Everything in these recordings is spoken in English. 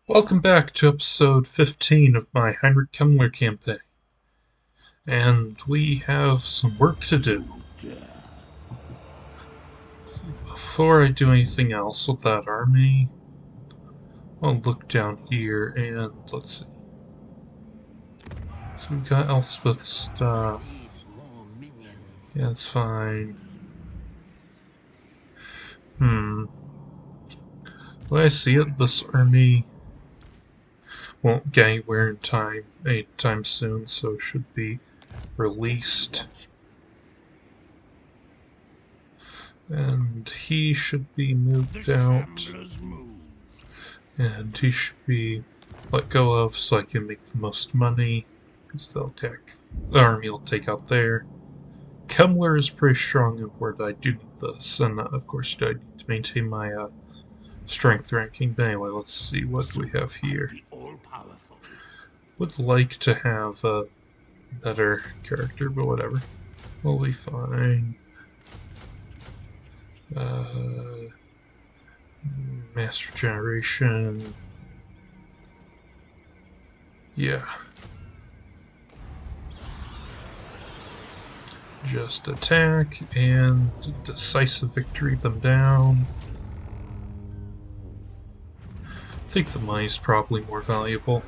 Welcome back to episode 15 of my Heinrich Kemmler campaign. And we have some work to do. Before I do anything else with that army, I'll look down here and let's see. So we got Elspeth stuff. Yeah, it's fine. The way I see it, this army won't get anywhere in time anytime soon, so it should be released. And he should be moved out. And he should be let go of so I can make the most money, because the army will take out there. Kemmler is pretty strong in where I do need this, and of course I need to maintain my strength ranking. But anyway, let's see what we have here. Would like to have a better character, but whatever. We'll be fine. Mass regeneration. Yeah. Just attack and decisive victory them down. I think the money's probably more valuable.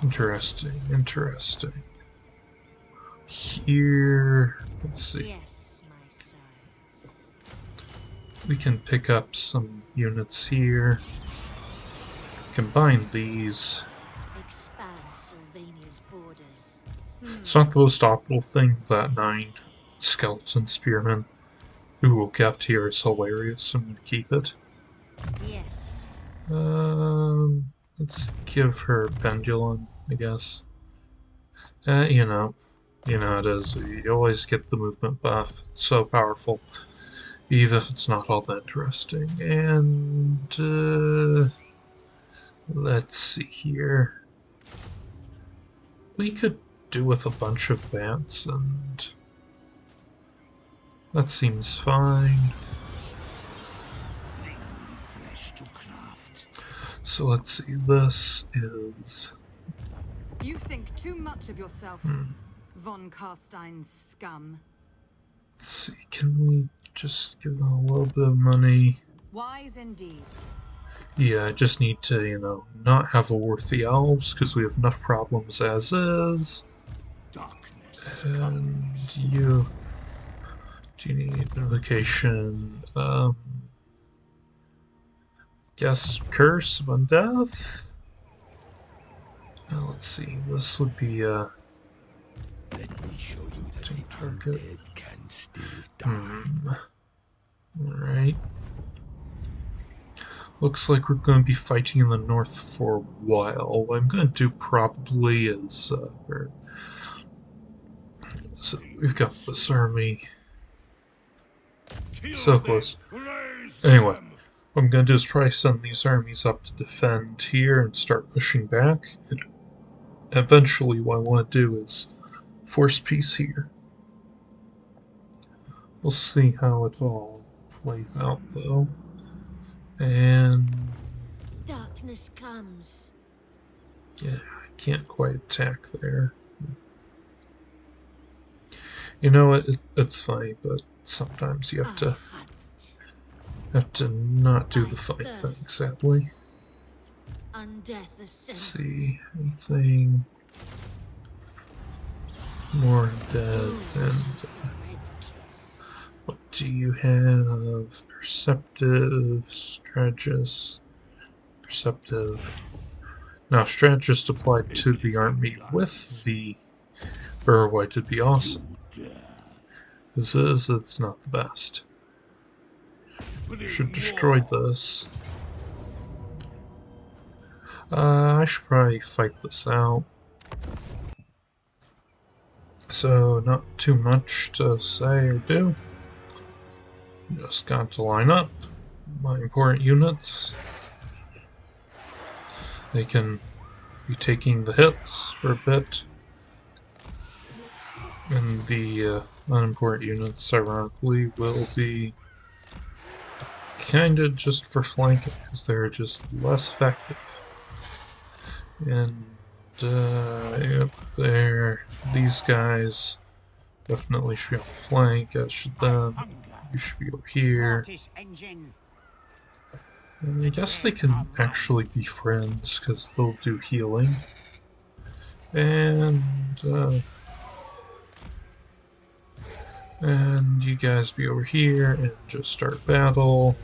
Interesting. Here, let's see. Yes, my sire. We can pick up some units here. Combine these. Expand Sylvania's borders. It's not the most optimal thing that 9 skeleton spearmen who kept here is hilarious. I'm gonna keep it. Yes. Let's give her pendulum, I guess. You know it is. You always get the movement buff. It's so powerful, even if it's not all that interesting. And let's see here. We could do with a bunch of bats, and that seems fine. So let's see. This is. You think too much of yourself, von Karstein's scum. Let's see, can we just give them a little bit of money? Wise indeed. Yeah, I just need to, not have a war with the elves, because we have enough problems as is. And you... Do you need invocation? Guess Curse of Undeath? Let's see, this would be Let me show you that the target. undead can still die. Alright. Looks like we're going to be fighting in the north for a while. What I'm going to do probably is... so we've got this army. So close. Anyway, what I'm going to do is probably send these armies up to defend here and start pushing back. And eventually what I want to do is force peace here. We'll see how it all plays out, though. And... Darkness comes. yeah, I can't quite attack there. It's fine, but sometimes you have to not do the fine thing, sadly. Undeath Let's ascendant. see, anything more dead and what do you have? Perceptive, strategist, perceptive. Now strategist applied to the army with the Barrow White would be awesome. It's not the best. Should destroy this. I should probably fight this out. So, not too much to say or do. Just got to line up my important units. They can be taking the hits for a bit. And the unimportant units, ironically, will be kinda just for flanking, because they're just less effective. And, yep, there, these guys definitely should be on the flank, as should them. You should be over here. And I guess they can actually be friends, because they'll do healing. And you guys be over here and just start battle.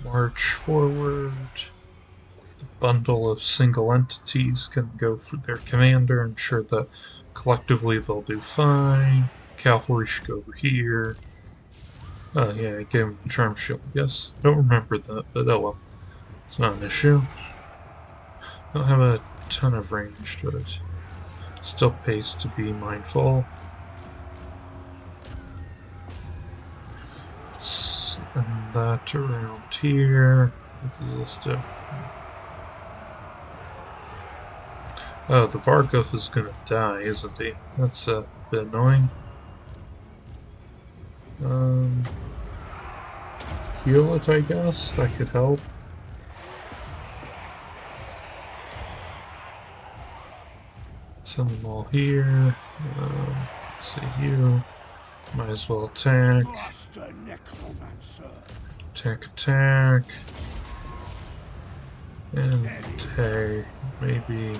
March forward. The bundle of single entities can go for their commander, ensure that collectively they'll do fine. Cavalry should go over here. Yeah, I gave him the charm shield, I guess. Don't remember that, but oh well. It's not an issue. Don't have a ton of range to it. Still pays to be mindful. And that around here. What does this do? Oh, the Vargov is gonna die, isn't he? That's a bit annoying. Heal it, I guess? That could help. Send them all here. Let's see you. Might as well attack. Master Necromancer. Attack. And hey, maybe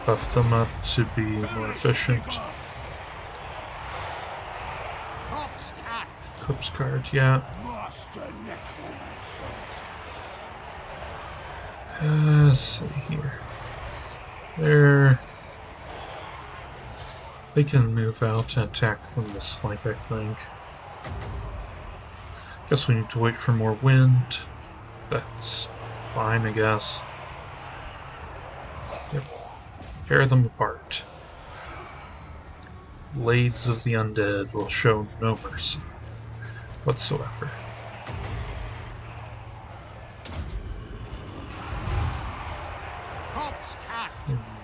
buff them up to be more efficient. Corpse card, yeah. Master Necromancer. Let's see here. There. They can move out and attack from this flank, I think. Guess we need to wait for more wind. That's fine, I guess. Yep. Tear them apart. Blades of the Undead will show no mercy whatsoever.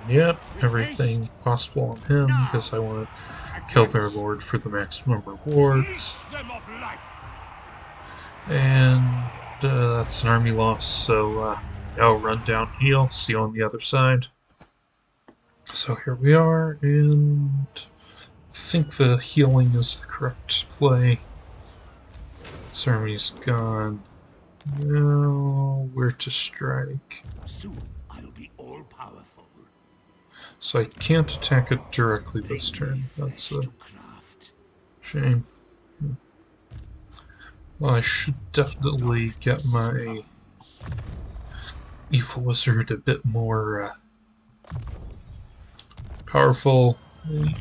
Yep, everything possible on him, because I want to kill their lord for the maximum rewards. And that's an army loss, so I'll run down, heal, see you on the other side. So here we are, and I think the healing is the correct play. This army's gone. Now, where to strike? Soon I'll be all powerful. So I can't attack it directly this turn. That's a shame. Well, I should definitely get my evil wizard a bit more powerful.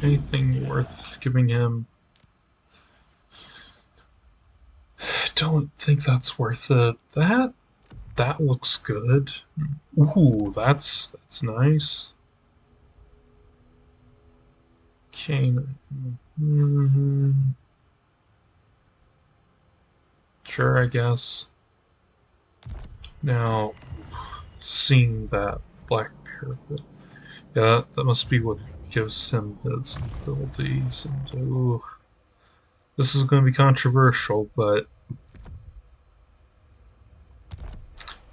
Anything worth giving him? Don't think that's worth it. That looks good. Ooh, that's nice. Okay. Sure, I guess. Now, seeing that black parapet, yeah, that must be what gives him his abilities. And ooh, this is going to be controversial, but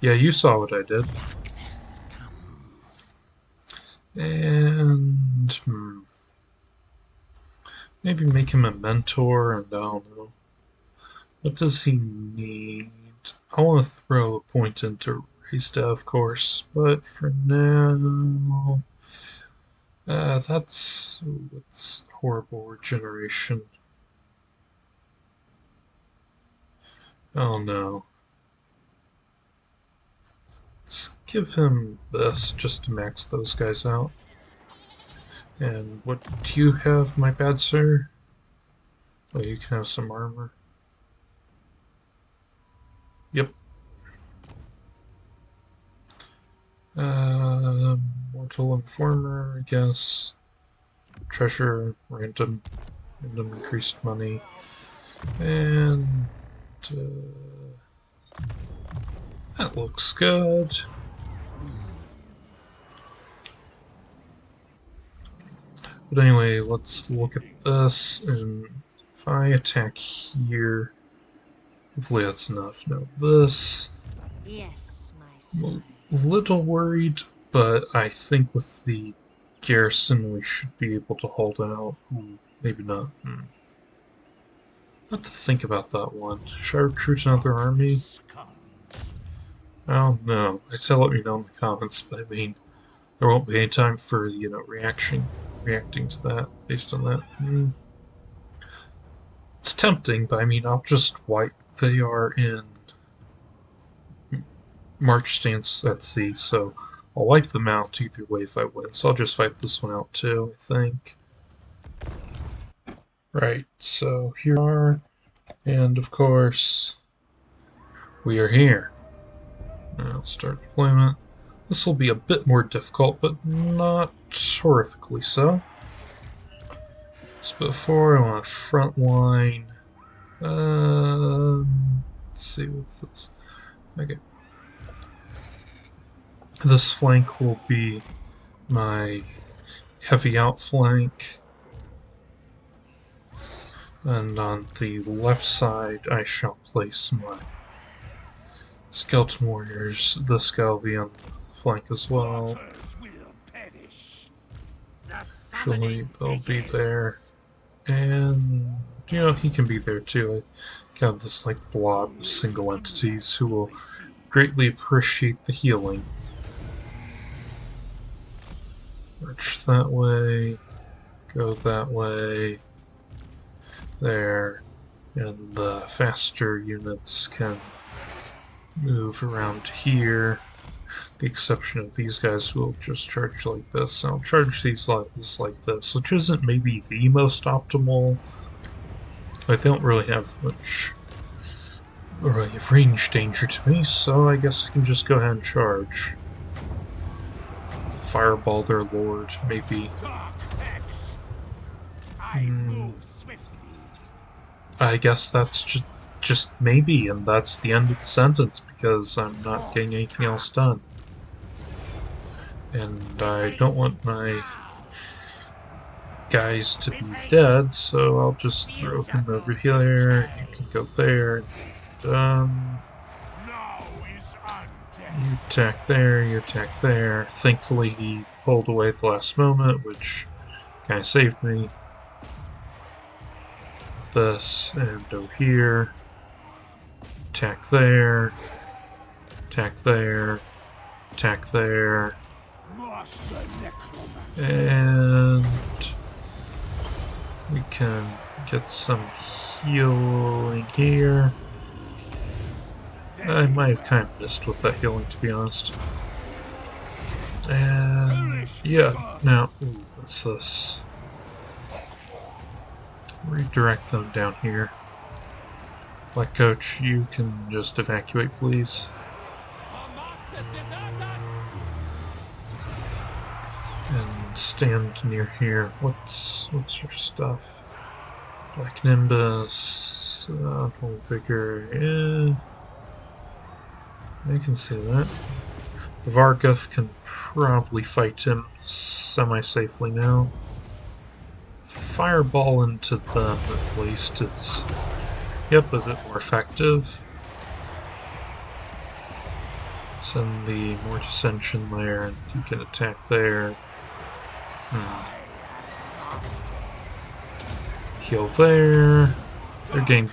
yeah, you saw what I did. And maybe make him a mentor, and I don't know. What does he need? I want to throw a point into Raised, of course, but for now, that's horrible regeneration. Oh no. Let's give him this just to max those guys out. And what do you have, my bad sir? Oh, you can have some armor. Yep. Mortal Informer, I guess. Treasure, random increased money. And that looks good. But anyway, let's look at this, and if I attack here, Hopefully that's enough. Now this, Yes, my I'm son. a little worried, but I think with the garrison we should be able to hold out. Maybe not. I have to think about that one. Should I recruit another army? Scum. I don't know. Let me know in the comments, but I mean, there won't be any time for, reacting to that, based on that. It's tempting, but I mean, I'll just wipe. They are in March stance at sea, so I'll wipe them out either way if I win. So I'll just wipe this one out too, I think. Right, so here we are, and of course, we are here. I'll start deployment. This will be a bit more difficult, but not horrifically so. So before I want a front line. Let's see, what's this? Okay. This flank will be my heavy outflank. And on the left side, I shall place my skeleton warriors. This guy will be on the flank as well. Waters will perish. The Actually, summoning they'll be begins. there. And, he can be there too. I count this like blob of single entities who will greatly appreciate the healing. March that way. Go that way. There. And the faster units can move around here. The exception of these guys who will just charge like this. I'll charge these like this, which isn't maybe the most optimal. They don't really have much range danger to me, so I guess I can just go ahead and charge. Fireball their lord, maybe. Dark Hex. I move swiftly. I guess that's just maybe, and that's the end of the sentence because I'm not getting anything else done. And I don't want my guys to be dead, so I'll just throw him over here. You can go there. Now is undead. You attack there, you attack there. Thankfully he pulled away at the last moment, which kind of saved me. This, and over here. Attack there. Attack there. Attack there. Master Necromancer. And we can get some healing here. I might have kind of missed with that healing, to be honest. And yeah, now, what's this? Redirect them down here. Black Coach, you can just evacuate, please. And stand near here. What's your stuff? Black Nimbus, hold bigger. I can see that. The Varguth can probably fight him semi-safely now. Fireball into them at least is, a bit more effective. Send the more dissension there, and you can attack there. Heal there. They're getting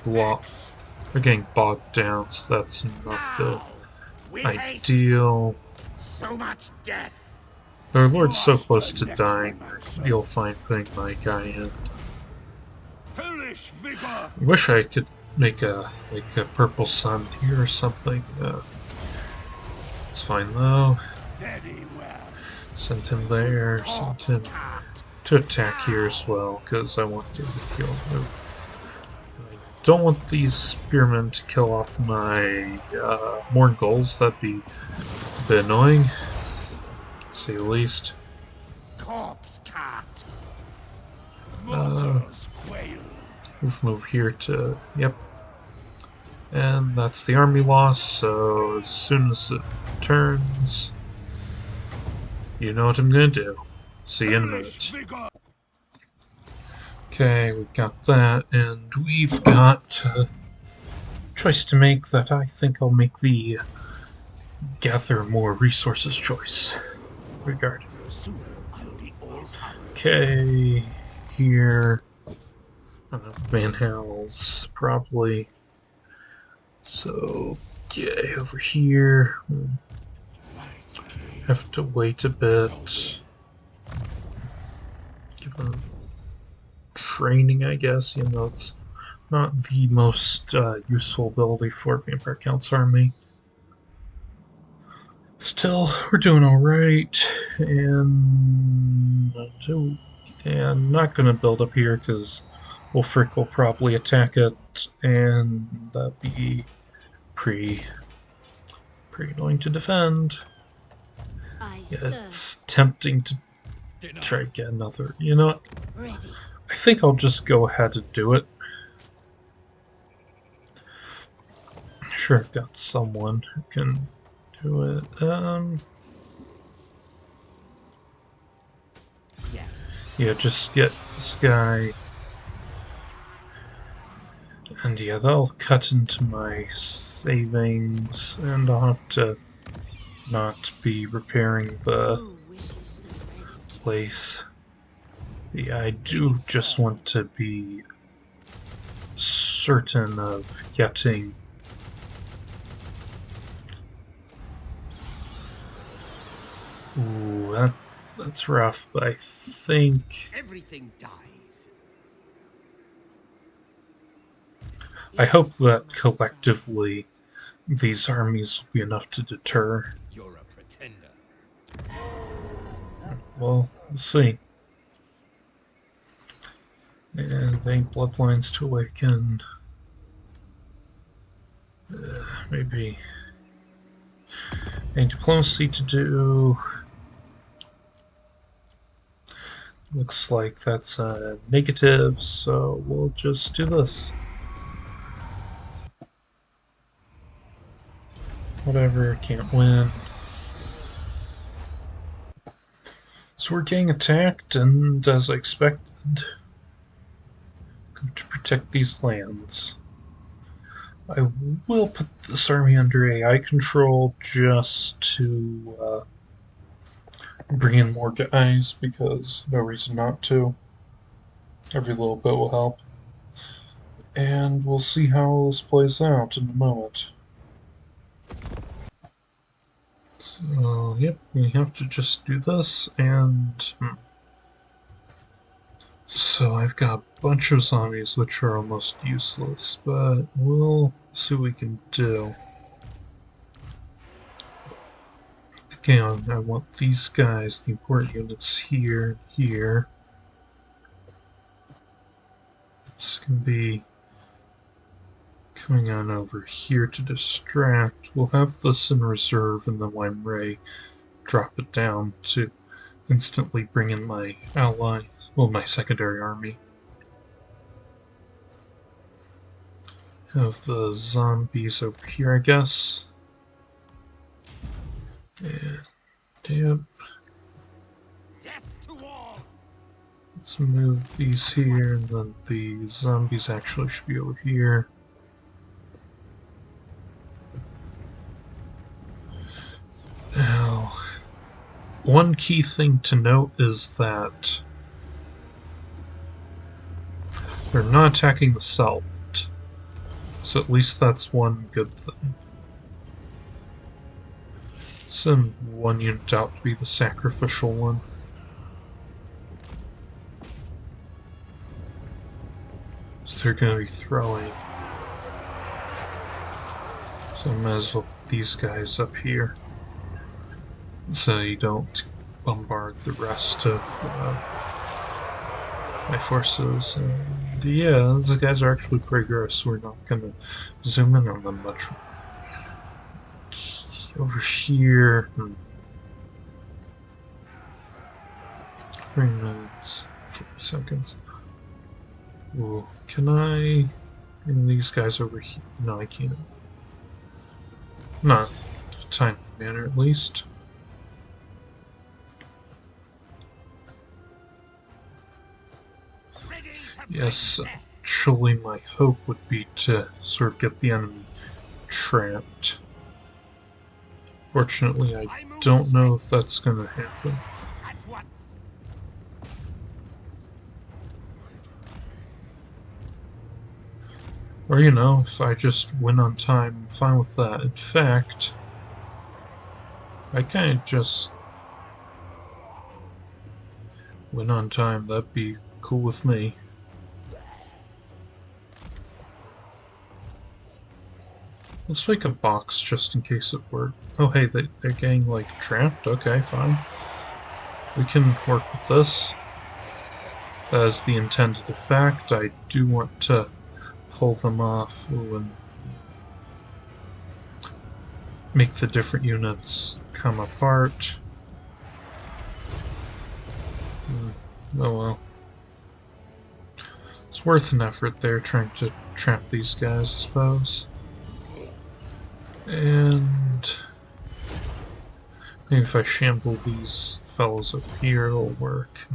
bogged down, so that's not the ideal. So much death. Their lord's so close to dying, you'll find putting my guy in. Hellish vigor. I wish I could make a purple sun here or something. It's fine though. Very well. Send him there. Send him to attack here as well, because I want to kill him. I don't want these spearmen to kill off my Morngulls. That'd be a bit annoying, to say the least. Corpse cart. Mortals quail. Move here to, and that's the army loss, so as soon as it turns, you know what I'm gonna do. See you in a minute. Okay, we got that, and we've got choice to make that I think I'll make the gather more resources choice. Regard. Soon I'll be all powerful. Okay, here. Van Hal's probably. So, okay, over here. Have to wait a bit. Give him training, I guess. You know, it's not the most useful ability for Vampire Count's army. Still, we're doing alright, and not gonna build up here because Wolfric will probably attack it, and that'd be pretty annoying to defend. Yeah, it's tempting to try to get another. You know what? Ready. I think I'll just go ahead and do it. I'm sure I've got someone who can do it. Yes. Yeah, just get this guy. And yeah, that'll cut into my savings, and I'll have to not be repairing the Who wishes the red place. Yeah, I do just want to be certain of getting ooh, that's rough, but I think Everything dies. I hope Yes, that my son. collectively these armies will be enough to deter. You're a pretender. Well, we'll see. And they bloodlines to awaken. Maybe a diplomacy to do. Looks like that's a negative, so we'll just do this. Whatever, can't win. So we're getting attacked, and as I expected, come to protect these lands. I will put this army under AI control just to bring in more guys, because no reason not to. Every little bit will help. And we'll see how this plays out in a moment. So, yep, we have to just do this, and so I've got a bunch of zombies which are almost useless, but we'll see what we can do. Okay, I want these guys, the important units here, here. This can be coming on over here to distract. We'll have this in reserve, and then when Ray drop it down to instantly bring in my ally, well, my secondary army. Have the zombies over here, I guess. And, yep. Death to all. Let's move these here, and then the zombies actually should be over here. Now, one key thing to note is that they're not attacking the settlement, so at least that's one good thing. Send one unit out to be the sacrificial one. So they're going to be throwing. So I might as well put these guys up here, so you don't bombard the rest of my forces. And yeah, these guys are actually pretty gross. We're not going to zoom in on them much. Over here. 3 minutes, 40 seconds. Ooh, can I bring these guys over here? No, I can't. Not in a timely manner, at least. Yes, Naturally, my hope would be to sort of get the enemy trapped. Fortunately, I don't know if that's going to happen. At once. Or, you know, if I just win on time, I'm fine with that. In fact, I kind of just win on time. That'd be cool with me. Let's make a box just in case it works. Oh, hey, they're getting, like, trapped? Okay, fine. We can work with this. That is the intended effect. I do want to pull them off and make the different units come apart. Oh well. It's worth an effort there trying to trap these guys, I suppose. And maybe if I shamble these fellows up here, it'll work.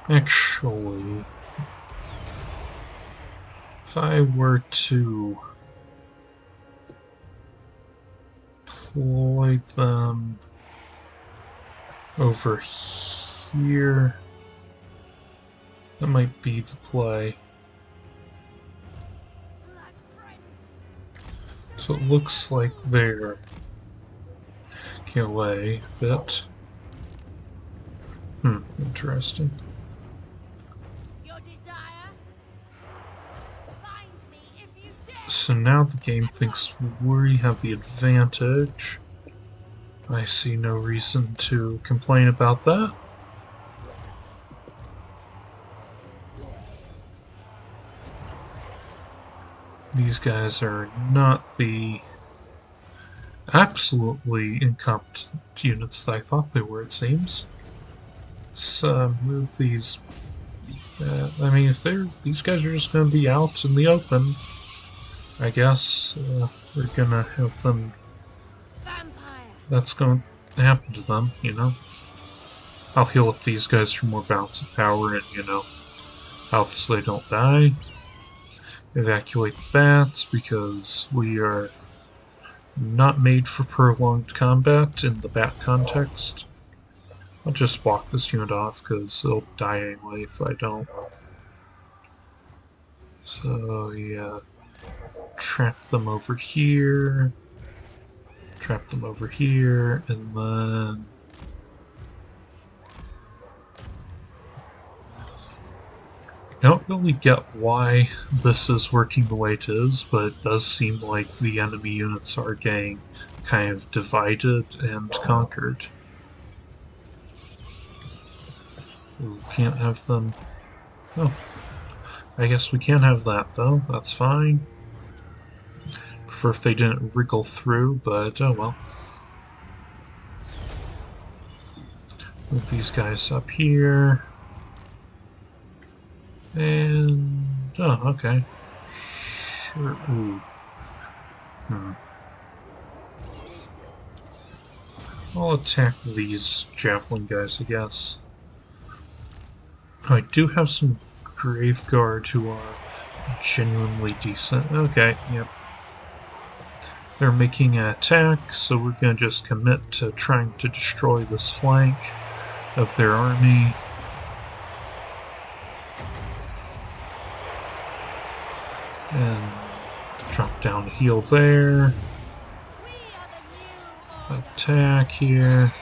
Actually, if I were to deploy them over here, that might be the play. So it looks like they're getting away a bit. Interesting. Your desire? Find me if you dare. So now the game thinks we have the advantage. I see no reason to complain about that. These guys are not the absolutely incompetent units that I thought they were, it seems. Let's move these. I mean, if these guys are just going to be out in the open, I guess we're going to have them. Vampire. That's going to happen to them, you know. I'll heal up these guys for more balance of power and, you know, health so they don't die. Evacuate the bats because we are not made for prolonged combat in the bat context. I'll just walk this unit off because it'll die anyway if I don't. So yeah, trap them over here, trap them over here, and then I don't really get why this is working the way it is, but it does seem like the enemy units are getting kind of divided and conquered. Ooh, can't have them. Oh, I guess we can have that though. That's fine. Prefer if they didn't wriggle through, but oh well. Move these guys up here. And oh, okay. Sure. Ooh. I'll attack these javelin guys, I guess. I do have some Graveguard who are genuinely decent. Okay, yep. They're making an attack, so we're gonna just commit to trying to destroy this flank of their army. And drop down to heal there. Attack here.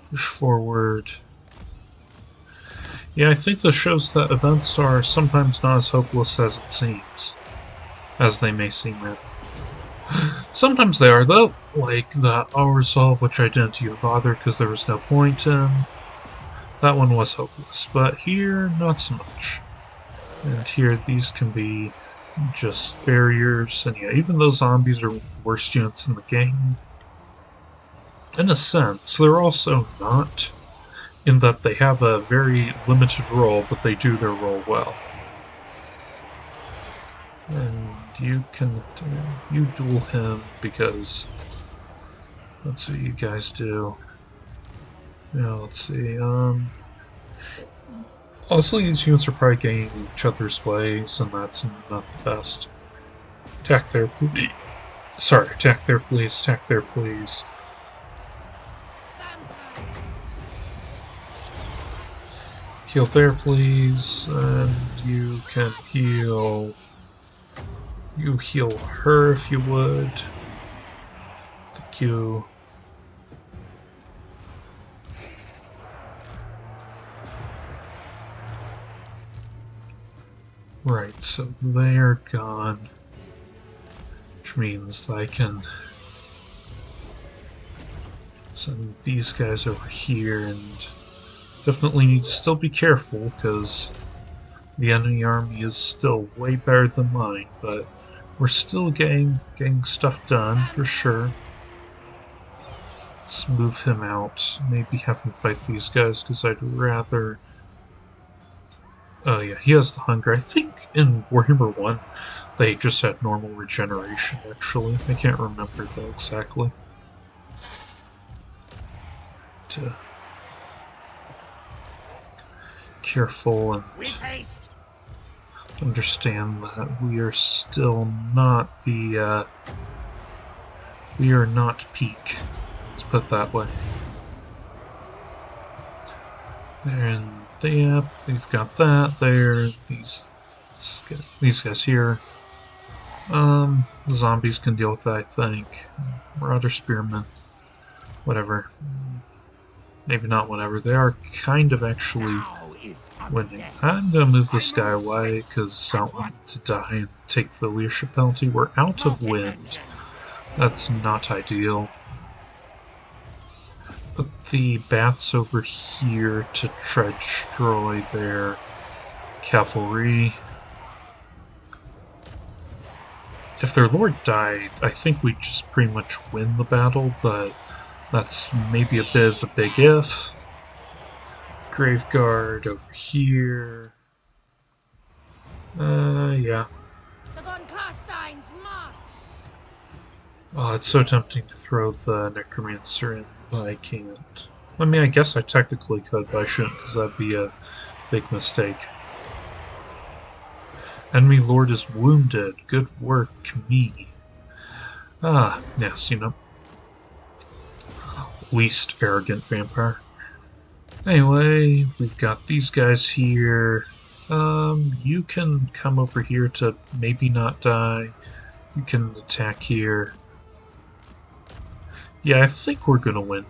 Push forward. Yeah, I think this shows that events are sometimes not as hopeless as it seems. As they may seem. Sometimes they are, though. Like the I'll resolve, which I didn't even bother because there was no point in. That one was hopeless, but here, not so much. And here, these can be just barriers, and yeah, even those zombies are worst units in the game. In a sense, they're also not, in that they have a very limited role, but they do their role well. And you can, you duel him because, That's what you guys do. Yeah, let's see. Honestly, these units are probably getting each other's ways, and that's not the best. Attack there, please. Sorry, attack there, please. Attack there, please. Heal there, please. And you can heal. You heal her if you would. Thank you. Right, so they're gone. Which means I can send these guys over here, and definitely need to still be careful because the enemy army is still way better than mine, but we're still getting stuff done for sure. Let's move him out. Maybe have him fight these guys because I'd rather. Oh yeah, he has the hunger. I think in Warhammer 1 they just had normal regeneration, actually. I can't remember though exactly. To careful and understand that we are still not the we are not peak. Let's put it that way. And yeah, we've got that there. These guys here. The zombies can deal with that, I think. Marauder spearmen. Whatever. Maybe not whatever. They are kind of actually winning. I'm gonna move this guy away because I don't want to die and take the leadership penalty. We're out of wind. That's not ideal. Put the bats over here to try to destroy their cavalry. If their lord died, I think we just pretty much win the battle, but that's maybe a bit of a big if. Graveguard over here. Yeah. The Von Carstein's march. Oh, it's so tempting to throw the Necromancer in, but I can't. I mean, I guess I technically could, but I shouldn't, because that'd be a big mistake. Enemy Lord is wounded. Good work, me. Ah, yes, you know. Least arrogant vampire. Anyway, we've got these guys here. You can come over here to maybe not die. You can attack here. Yeah, I think we're gonna win.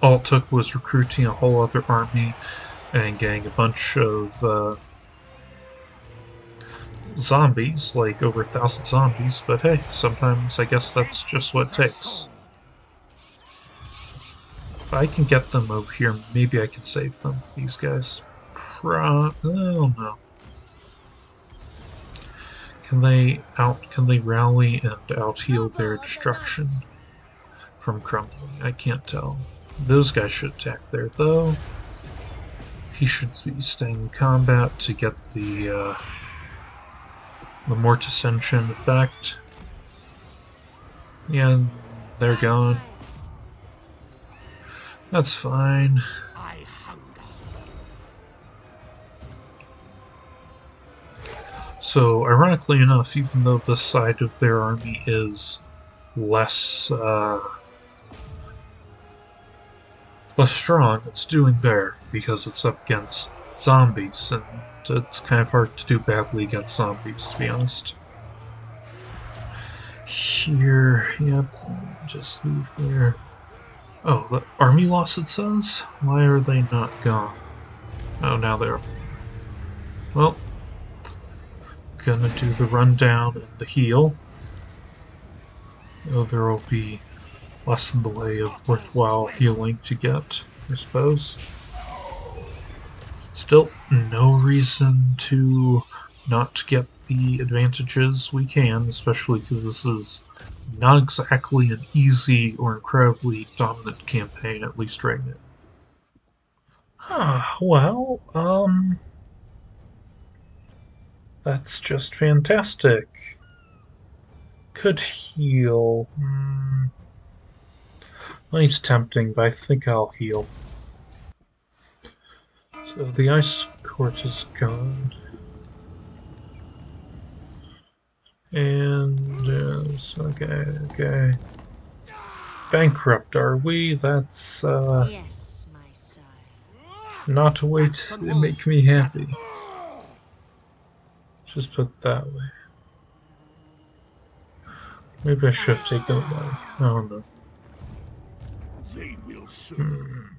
All it took was recruiting a whole other army and getting a bunch of zombies, like over 1,000 zombies, but hey, sometimes I guess that's just what it takes. If I can get them over here, maybe I can save them, these guys. Oh no. Can they rally and out-heal their destruction from crumbling? I can't tell. Those guys should attack there, though. He should be staying in combat to get the Mortis Engine effect. Yeah, they're gone. That's fine. So, ironically enough, even though this side of their army is less strong, it's doing better because it's up against zombies, and it's kind of hard to do badly against zombies, to be honest. Here, yep, just move there. Oh, the army loss, it says? Why are they not gone? Oh, now they're... Well, gonna do the rundown and the heal. Oh, there will be less in the way of worthwhile healing to get, I suppose. Still, no reason to not get the advantages we can, especially because this is not exactly an easy or incredibly dominant campaign, at least right now. Well, that's just fantastic. Could heal. Money's tempting, but I think I'll heal. So the ice court is gone. And okay. Bankrupt, are we? That's Yes, my sire. not a way to make me happy. Just put it that way. Maybe I should have taken it away. I don't know. They will serve.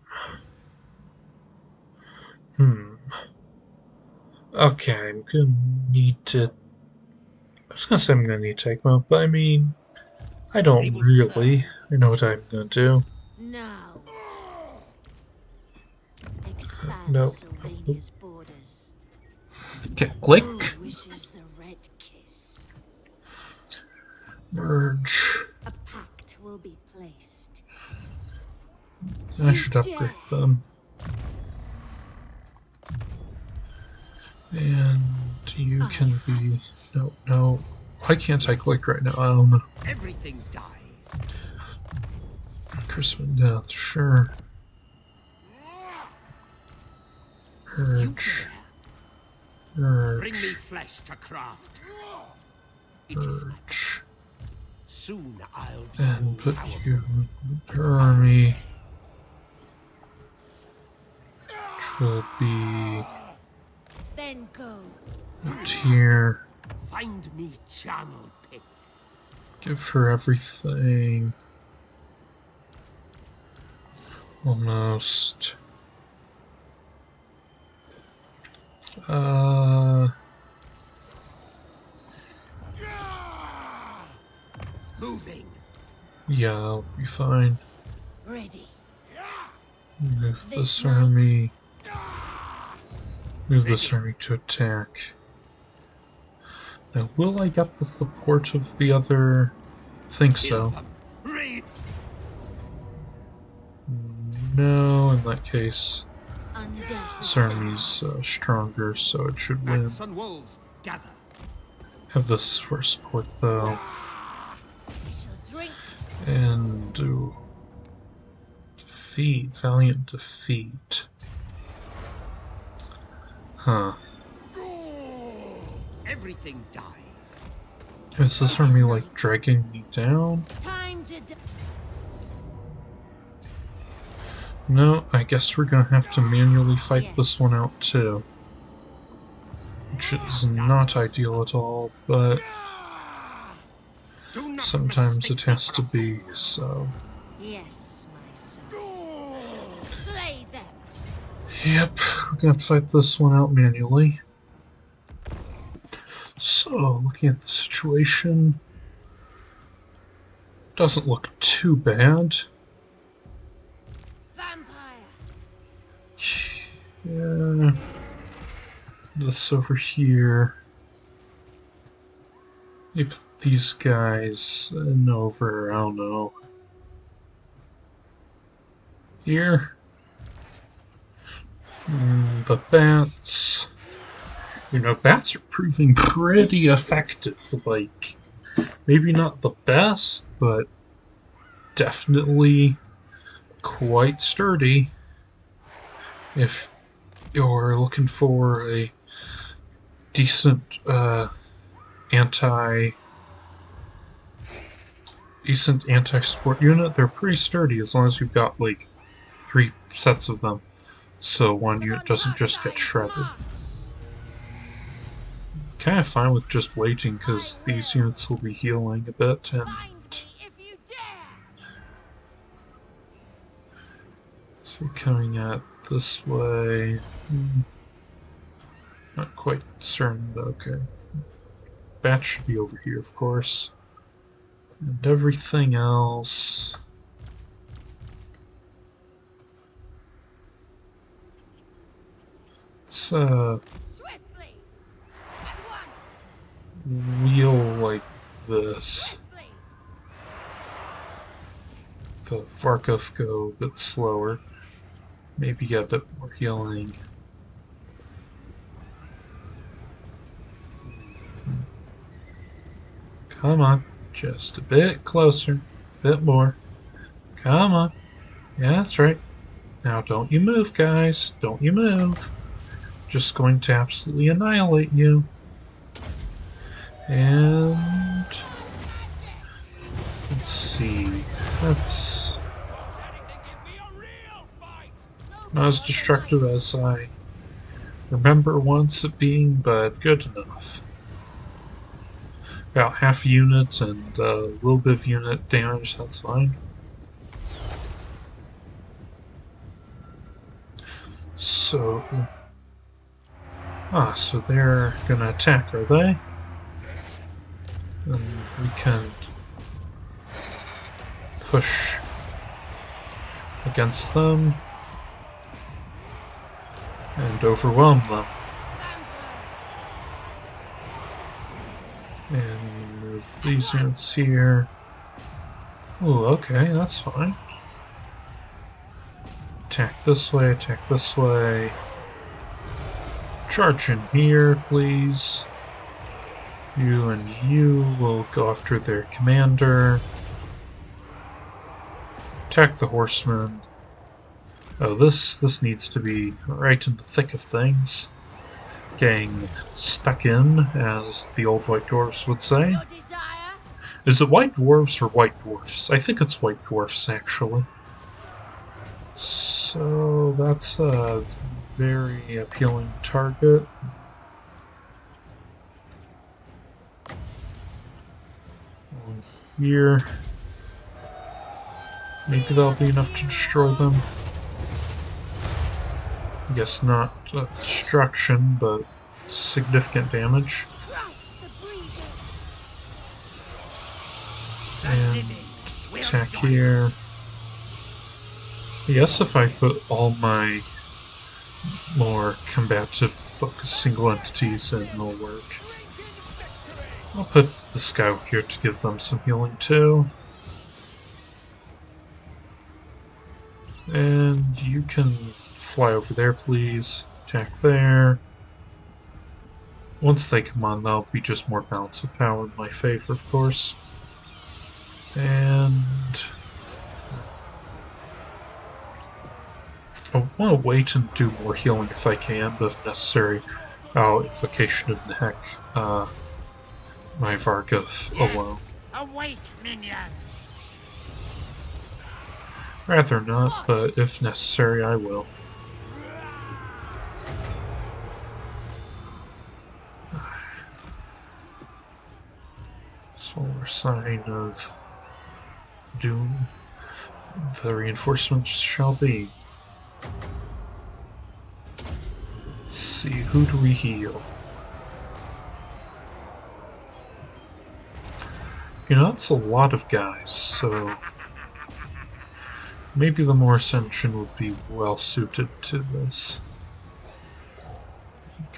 Okay, I'm gonna need to. I was gonna say I'm gonna need to take one, but I mean, I don't really. I know what I'm gonna do. Now. Expand Nope. Sylvania's borders. Okay, click. Who wishes the red kiss? Merge. A pact will be placed. I should upgrade them. And you can be. No. Why can't I click right now? I don't know. Everything dies. Christmas death, sure. Urge. Bring me flesh to craft. It is not. Urge. Soon I'll be And all put powerful. you in the army. Which will be Then go. out here. Find me channel pits. Give her everything. Almost. Moving. Yeah, I'll be fine. Ready. Move this This night. army. Move this army to attack. Now, will I get the support of the other? Think so. No, in that case, Undead. this army's stronger, so it should win. Bats and wolves gather. Have this for support, though. We shall drink. And do defeat, valiant defeat. Huh. Everything dies. Is this army like dragging me down? Time to. No, I guess we're gonna have to manually fight this one out too. Which is not ideal at all, but Do not sometimes mistake it has to the be, so. Yes, my son. Slay them. Yep, we're gonna have to fight this one out manually. So, looking at the situation, doesn't look too bad. Vampire. Yeah, this over here. Maybe put these guys in over, I don't know. Here. But bats. You know, bats are proving pretty effective. Like, maybe not the best, but definitely quite sturdy. If you're looking for a decent anti-support unit, they're pretty sturdy as long as you've got like 3 sets of them, so one unit doesn't just get shredded. Kind of fine with just waiting because these units will be healing a bit, and Find me if you dare. so coming at this way. Not quite certain, but okay. Bat should be over here, of course. And everything else. So, Swiftly. At once. wheel like this. Swiftly. The Varkov go a bit slower. Maybe get a bit more healing. Come on. Just a bit closer. A bit more. Come on. Yeah, that's right. Now don't you move, guys. Don't you move. Just going to absolutely annihilate you. And let's see. That's not as destructive as I remember once it being, but good enough. About half units and a little bit of unit damage, that's fine. So, so they're gonna attack, are they? And we can push against them and overwhelm them. And move these units here. Ooh, okay, that's fine. Attack this way, attack this way. Charge in here, please. You and you will go after their commander. Attack the horsemen. Oh, this needs to be right in the thick of things. Getting stuck in, as the old white dwarfs would say. Your desire? Is it white dwarfs or white dwarfs? I think it's white dwarfs, actually. So that's a very appealing target. One here. Maybe that'll be enough to destroy them. I guess not destruction, but significant damage. Crush the breeders. And attack here. Yes, if I put all my more combative focused single entities in, it'll work. I'll put this guy over here to give them some healing too. And you can fly over there, please. Attack there. Once they come on, that'll be just more balance of power in my favor, of course. And I want to wait and do more healing if I can, but if necessary, I'll Invocation of Neck, my Vargoth alone. Awake, minions! Rather not, but if necessary, I will. Solar sign of doom. The reinforcements shall be. Let's see, who do we heal? You know, that's a lot of guys, so maybe the more Ascension would be well suited to this.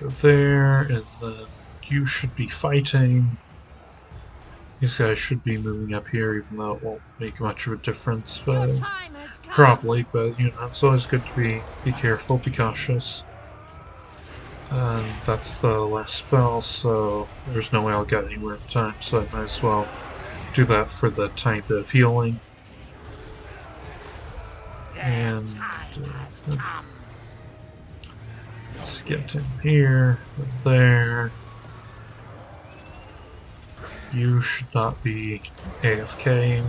Go there, and then you should be fighting. These guys should be moving up here, even though it won't make much of a difference, but Your time has come. probably. But you know, it's always good to be careful, be cautious. And that's the last spell, so there's no way I'll get anywhere in time, so I might as well do that for the tiny bit of healing. And let's get in here, and there. You should not be AFK.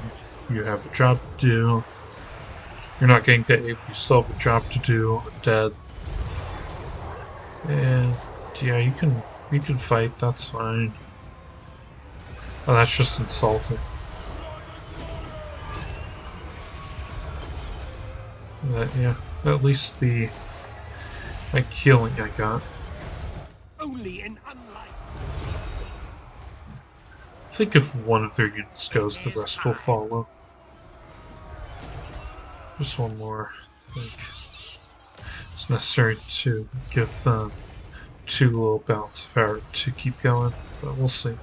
You have a job to do. You're not getting paid, you still have a job to do. Dead. And yeah, you can fight, that's fine. Oh, that's just insulting. But yeah, at least the healing I got. Only in unlight. I think if one of their units goes, the rest will follow. Just one more. I think it's necessary to give them 2 little balance of power to keep going, but we'll see.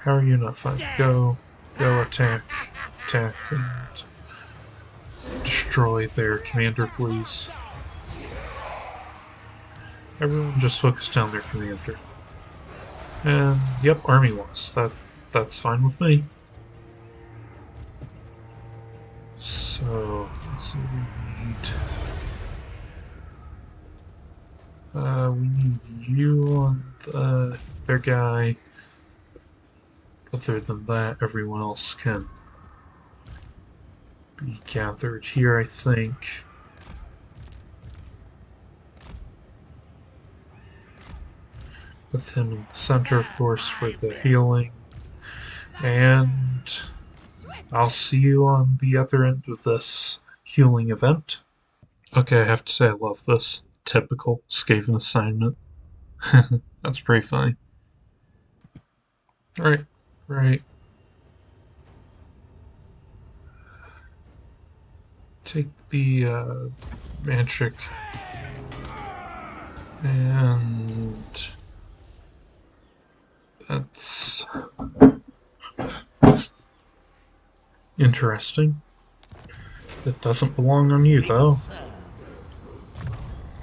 How are you not fine? Go, attack, and destroy their commander, please. Everyone just focus down their commander. And yep, army loss. That's fine with me. So, let's see what we need. We need you on their guy. Other than that, everyone else can be gathered here, I think. With him in the center, of course, for the healing. And I'll see you on the other end of this healing event. Okay, I have to say I love this. Typical Skaven assignment. That's pretty funny. Right. Take the magic and that's interesting. It doesn't belong on you, though.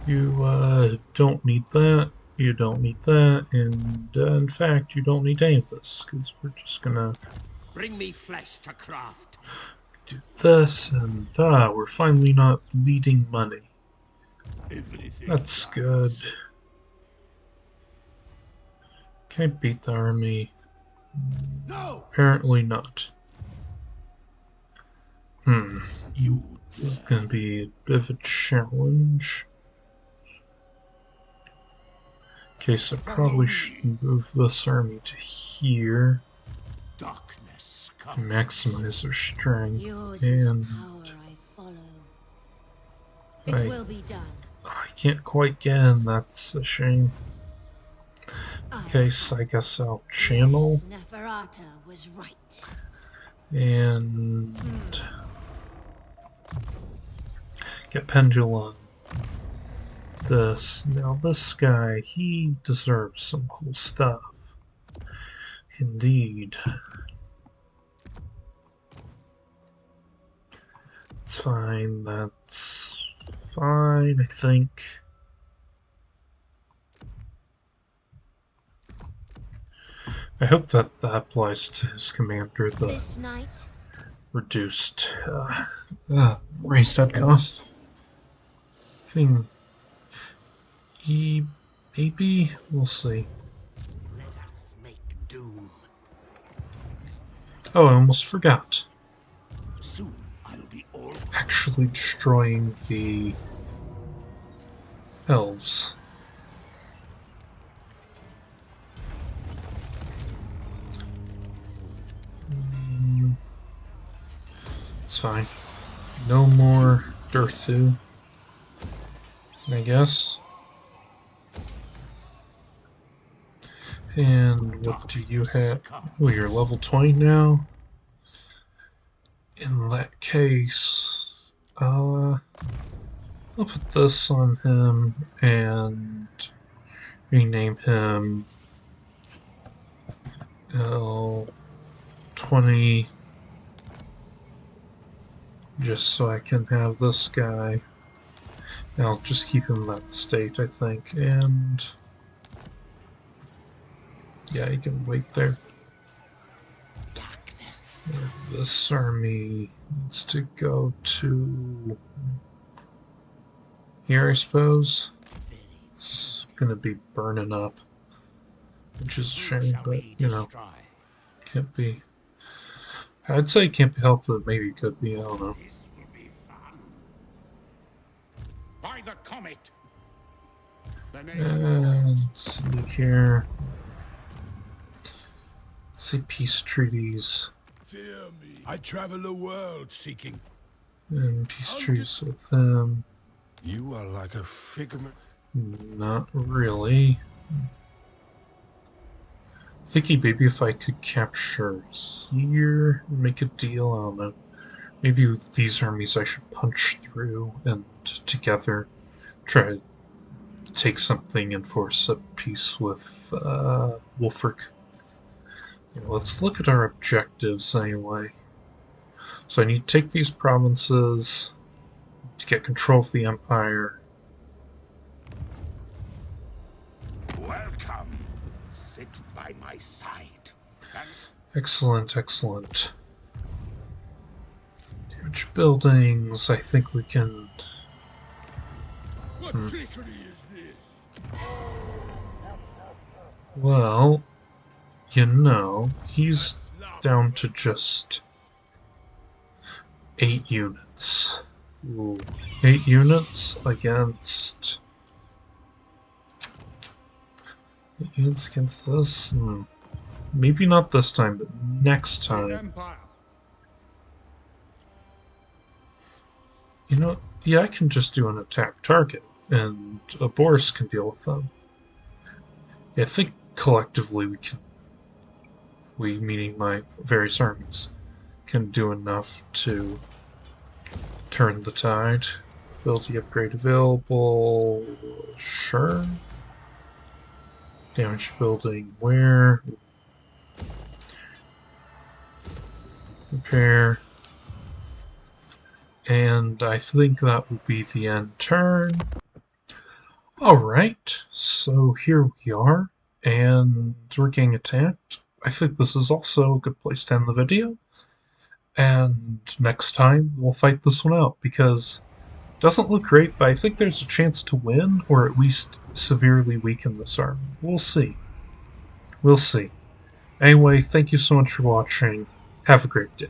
You don't need that. You don't need that, and in fact, you don't need any of this because we're just gonna Bring me flesh to craft. do this, and we're finally not bleeding money. That's good. Can I beat the army? No! Apparently not. This is gonna be a bit of a challenge. Okay, so I probably should move this army to here. Darkness To comes. maximize their strength, Yours is and power I follow. It I- will be done. I can't quite get in, that's a shame. Okay, so I guess I'll channel Yes, Neferata was right. and get pendulum. This. Now this guy, he deserves some cool stuff. Indeed. It's fine, that's fine, I think. I hope that applies to his commander, the This night, reduced, raised up cost. Maybe? We'll see. Let us make doom. Oh, I almost forgot. Soon I'll be all. Actually destroying the elves. It's fine. No more Durthu, I guess. And what do you have? Oh, you're level 20 now? In that case, I'll put this on him and rename him L20 just so I can have this guy. And I'll just keep him in that state, I think, and yeah, you can wait there. Darkness. This army needs to go to here, I suppose. It's gonna be burning up, which is a shame, Shall but we you know, destroy? can't be. I'd say it can't be helped, but maybe it could be. I don't know. This will be fun. By the comet. The Let's see here. Let's see peace treaties Fear me. I travel the world seeking. and peace treaties with them. You are like a figment. Not really. Thinking maybe if I could capture here, make a deal, I don't know. Maybe with these armies I should punch through and together try to take something and force a peace with Wolfric. Yeah, let's look at our objectives anyway. So I need to take these provinces to get control of the Empire. Welcome. Sit by my side. Excellent, excellent. Damage buildings, I think we can... What trickery is this? Well, you know, he's down to just 8 units. Ooh, 8 units against... 8 units against this? Maybe not this time, but next time. Empire. You know, yeah, I can just do an attack target, and a Boris can deal with them. Yeah, I think collectively we, meaning my various armies, can do enough to turn the tide. Ability upgrade available, sure. Damage building where? Repair. And I think that will be the end turn. Alright, so here we are, and we're getting attacked. I think this is also a good place to end the video. And next time, we'll fight this one out, because it doesn't look great, but I think there's a chance to win, or at least severely weaken this army. We'll see. We'll see. Anyway, thank you so much for watching. Have a great day.